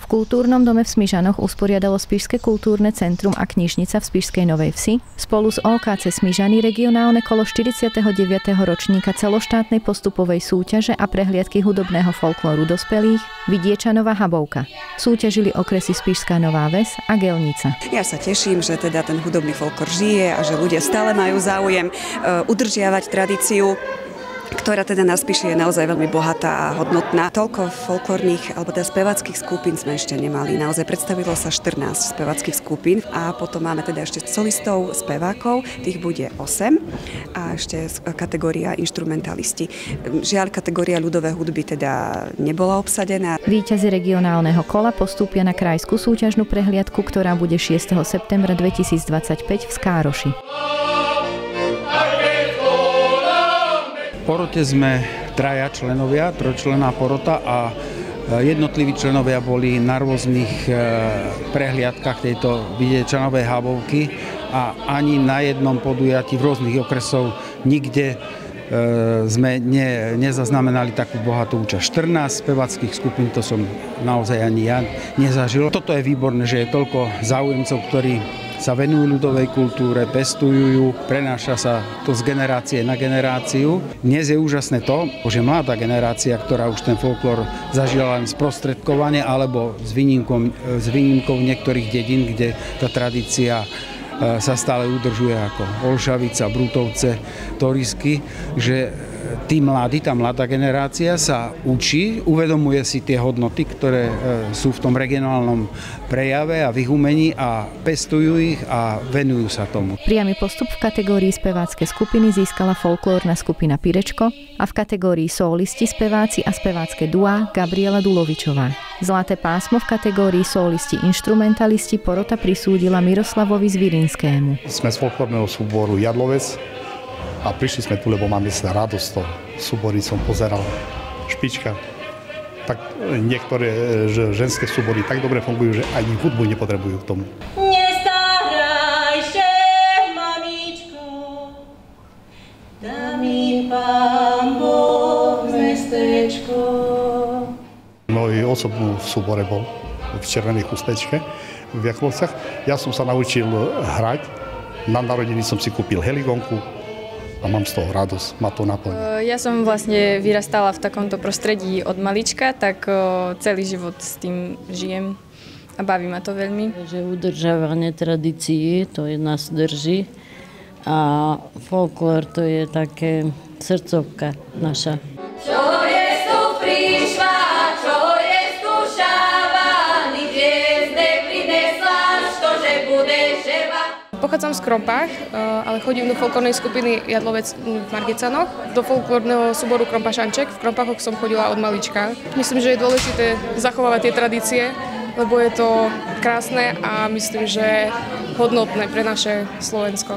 V kultúrnom dome v Smižanoch usporiadalo Spišské kultúrne centrum a knižnica v Spišskej Novej Vsi spolu s OKC Smižany regionálne kolo 49. ročníka celoštátnej postupovej súťaže a prehliadky hudobného folklóru dospelých Vidiečanova Habovka. Súťažili okresy Spišská Nová Ves a Gelnica. Ja sa teším, že teda ten hudobný folklór žije a že ľudia stále majú záujem udržiavať tradíciu, ktorá teda na Spiši je naozaj veľmi bohatá a hodnotná. Toľko folklórnych alebo teda speváckých skupín sme ešte nemali. Naozaj predstavilo sa 14 speváckých skupín a potom máme teda ešte solistov, spevákov, tých bude 8 a ešte kategória inštrumentalisti. Žiaľ, kategória ľudové hudby teda nebola obsadená. Víťazi regionálneho kola postúpia na krajskú súťažnú prehliadku, ktorá bude 6. septembra 2025 v Skároši. V porote sme traja členovia, trojčlenná porota a jednotliví členovia boli na rôznych prehliadkach tejto Vidiečanovej Habovky a ani na jednom podujatí v rôznych okresov nikde sme nezaznamenali takú bohatú účasť. 14 speváckých skupín, to som naozaj ani ja nezažil. Toto je výborné, že je toľko záujemcov, ktorí sa venujú ľudovej kultúre, pestujú ju, prenáša sa to z generácie na generáciu. Dnes je úžasné to, že mladá generácia, ktorá už ten folklór zažila len sprostredkovane alebo s výnimkou niektorých dedín, kde tá tradícia sa stále udržuje ako Olšavica, Brutovce, Torisky, že tí mladí, tá mladá generácia sa učí, uvedomuje si tie hodnoty, ktoré sú v tom regionálnom prejave a v ich umení a pestujú ich a venujú sa tomu. Priamy postup v kategórii spevácké skupiny získala folklórna skupina Pirečko a v kategórii solisti, speváci a spevácké duá Gabriela Dulovičová. Zlaté pásmo v kategórii solisti inštrumentalisti porota prisúdila Miroslavovi Zvirinskému. Sme z folklórneho súboru Jadlovec a prišli sme tu, lebo máme sa radosť to. Súbory som pozeral, špička. Tak niektoré ženské súbory tak dobre fungujú, že ani hudbu nepotrebujú k tomu. Nestaraj się, mamičko, dá mi Pán Boh mestečko. Môj osobnú v súbore bol v Červenej chustečke v Jaklovcach. Ja som sa naučil hrať. Na narodení som si kúpil heligonku a mám z toho radosť, ma to naplňa. Ja som vlastne vyrastala v takomto prostredí od malička, tak celý život s tým žijem a baví ma to veľmi. Že udržávanie tradícií, to je nás drží a folklór to je také srdcovka naša. Pochádzam z Krompách, ale chodím do folklórnej skupiny Jadlovec v Margicanoch, do folklórneho súboru Krompašanček. V Krompáchoch som chodila od malička. Myslím, že je dôležité zachovávať tie tradície, lebo je to krásne a myslím, že hodnotné pre naše Slovensko.